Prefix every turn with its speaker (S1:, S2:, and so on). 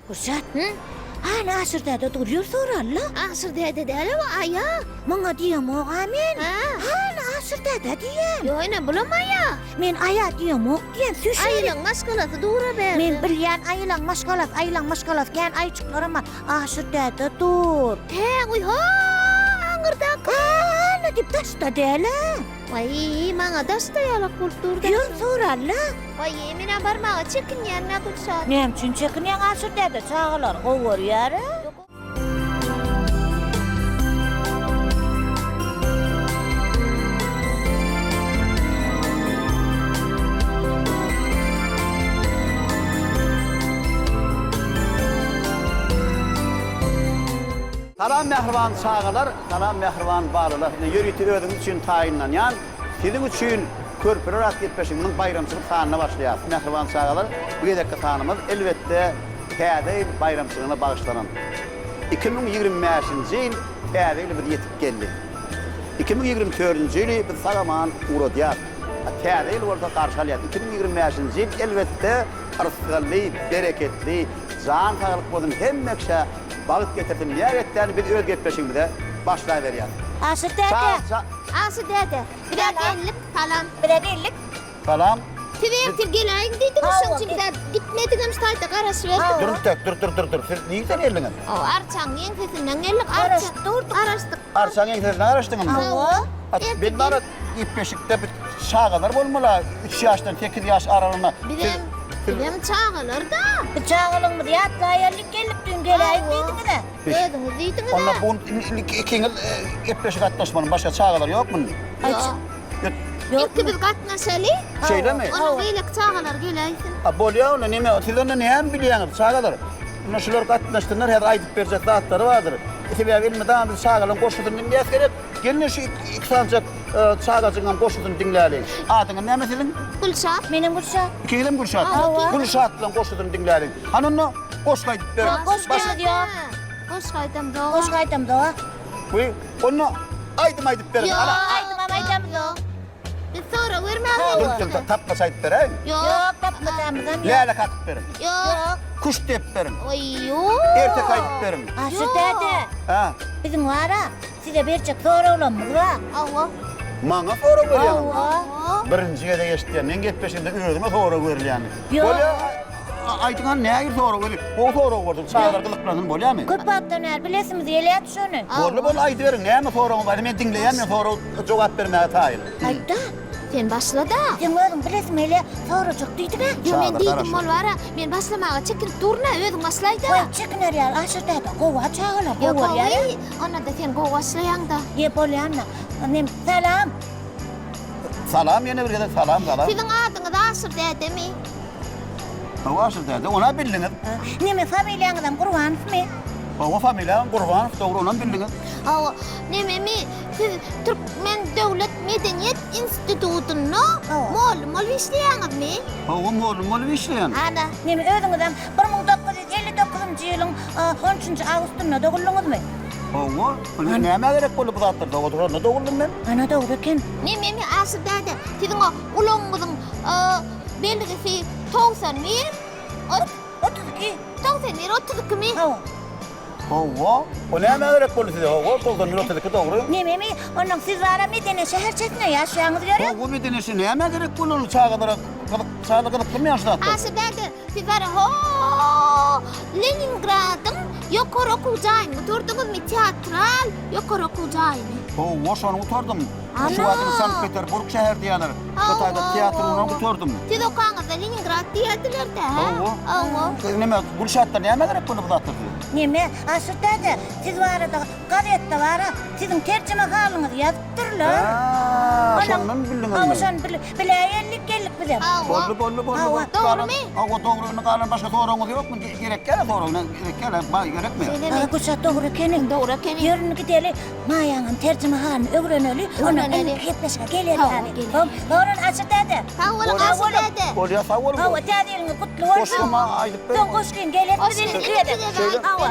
S1: Kuşat.
S2: Hı?
S1: Ha nasırda da duruyor soralla.
S2: Asır dede dele o aya.
S1: Bana diyem o amin.
S2: Ha.
S1: Nasırda da diyem.
S2: Yo ine bulamaya.
S1: Men aya diyem o diyem süsür.
S2: Ayılan maskalası doğru be.
S1: Men bilyen ayılan maşkalaf gen ayçıklarıma asırda da dur.
S2: He uy ho. Angırdak.
S1: Ne dip taşta dele.
S2: Vay mana dasta yala kulturda.
S1: Diyor soralla.
S2: Vay emine barmağa çekin yanına Kuşat.
S1: Nem için çekin yan asırda da çağılar kovur yarı.
S3: Salam mehriban çağılar, salam mehriban barılar. Yürütü ödünüz için tayinlanyan, sizin için körpürü rast gitmeşinin bayramçılık sanına başlayar. Mehriban çağılar, bu gedekki sanımız elbette Täze bayramçılığına bağışlanan. 2025-nji ýyl Täze ýyly bir yetip geldi. 2024-nji ýyly biz sagaman uğradýar. Täze ýyl orta garşy alýar. 2025-nji ýyl elbette arysgally, bereketli, jan sagalyk bolan hemmekşe bagyt getirdim. Ýa-da biz öz gepleşigimizde başlaýberýär.
S1: Asırda da.
S2: Asır dede. Biraz ellik falan.
S1: Bilerillik.
S3: Salam.
S2: Tivir gelayin dedim şun çünkü gitmediğim starta karası verdim.
S3: Dur. Siz niýden eldiňiz?
S2: O arçan ýen sesinden ellik araştık.
S3: Arşaň ýeňizden araşdyňyz. Ben bana ipbeşikde bir şagalar bolmaly. 3 ýaşdan 8 ýaş aralyna.
S2: Bilem çağılır da.
S1: Bıçağılın mı diye atlayarlık gelip dün geleyin deydiniz.
S2: Deydiniz
S3: Onda
S2: de.
S3: bu ikiňiz ipbeşik atlaşmanın başga çagalar ýokmu?
S2: İlk biz katnaşaly.
S3: Şeýle mi?
S2: Onun beýlek çağılar geleysin.
S3: Bolýar onda nime? Siz onda näme bilýäňiz çagalar? Ona şular gatnaşdyrlar, her aýdyp berjek zatlary bardyr. Sebäbi bilme daha biz çagalan goşudyny diýip gerek. Gelin şu iki sancak çağacıňdan goşudyny dinläýälik. Adyňyz näme senin?
S2: Gülşat.
S1: Menin Gülşat.
S3: İkiňizem Gülşat.
S2: Aa,
S3: Gülşat bilen goşudyny dinläýälik. Hanonno goşgaýdyp ber.
S1: Goşgaýdy diýär.
S2: Goşgaýdym da.
S1: Goşgaýdym da.
S3: Uy, onu aýdyp ber.
S2: Yo.
S1: Aýdym aýdym da.
S2: Biz sonra vermäli.
S3: Dur, tapmasaýdyp ber.
S1: Yok tapmadamdan.
S3: Lälek atyp ber.
S2: Yok.
S3: Kuş dep ber.
S2: Oy yo.
S3: Ertek aýdyp ber.
S1: Asırda da.
S3: Ha.
S1: Bizim vara size berçek sonra olamız va.
S2: Allah.
S3: Maňa sora berýär.
S1: Allah.
S3: Birinjiye de geçdi. Men getpeşinde özüme sora berýär.
S1: Yo.
S3: Bolýar. Aýdyňan näge sora berýär? O sora berdi. Çağlar gylyklanan bolýarmy?
S1: Köp döner bilesimiz elät şonu.
S3: Bolly bol aýdy berin. Näme sora bar? Men dinleýän, men sora jogap bermäge taýyl.
S1: Aýda.
S2: Sen başla da.
S1: Cemlerim bilesim ele sonra çok diýdi be.
S2: Yo men
S3: Çağlar,
S2: diýdim
S3: araşyr.
S2: bol bara. Men başlamaga çekilip durna özüň başlaýdy.
S1: Koy çekinler ya asırda da kova çağılar
S2: Yo
S1: kova ya.
S2: kowy. Ona da sen go başlaýan da.
S1: Ye bolyanna. Nem selam.
S3: Salam ýene bir gede salam.
S2: Sizin adyňyz Asır dädemi?
S3: O aşyr dädi. Ona bildiňiz.
S1: Neme familyaňyzdan Gurbanov mi?
S3: O familýa Gurbanov dogry ona bildiňiz.
S2: Awa, nememi siz Türkmen Döwlet Medeniýet Institututyny mol işleýäňizmi?
S3: O mol işleýän.
S2: Ana,
S1: Neme özüňizden 1959-njy ýylyň 13-nji awgustynda doguldyňyzmy?
S3: O näme gerek bolup zatdyr? Dogry doguldum men.
S1: Ana dogry eken.
S2: nememi Asır däde. Sizin o ulaňyzyň belgisi 91
S1: 32.
S2: 91 32 mi?
S1: Hawa.
S3: O näme gerek bolup size? O toldan milotedeki dogry.
S1: Neme onuň siz wara medeni şäherçetine ýaşaýaňyz görýär.
S3: O medenesi näme gerek bolur çağlara? Çağla gylypmy ýaşlatdy?
S2: Asır däde. Siz bara ho Leningradyň ýokary okuw jaýyny turdyňyzmy teatral ýokary okuw jaýyny?
S3: O şonu oturdum.
S2: Ana!
S3: Şu adını Sankt Peterburg şehir diýerler. Şotayda tiyatrony oturdum.
S2: Siz okaňyzda Leningrad diýerdiler-de, ha? Awa.
S3: Neme Gülşatda näme gerek bolup zatdyr?
S1: Neme asırda da siz wara da gazetde wara sizin terjime halyňyz ýazypdyrlar.
S3: Şondan bildiňiz.
S1: Hawa şon bileýänlik gelip bize.
S3: Bollu.
S2: Doğrumy?
S3: Awa dogryny galan başga soraňyz ýokmy? Gerek gele soraňyz. Gerek gele, gerekmi?
S1: Gülşat dogry ekeni.
S2: Doğru ekeni.
S1: Ýörüni gideli maýaňyň terjime halyny öwreneli. Ona hepleşe gelir yani. Doğrun asırda da.
S2: Asır däde.
S3: Bolýar sawol.
S1: Hawa täzeliňi kutly bolsun.
S3: Goşgama aýdyp ber.
S1: Son goşgyn gelip bize.
S2: Şöyle.
S1: Hawa.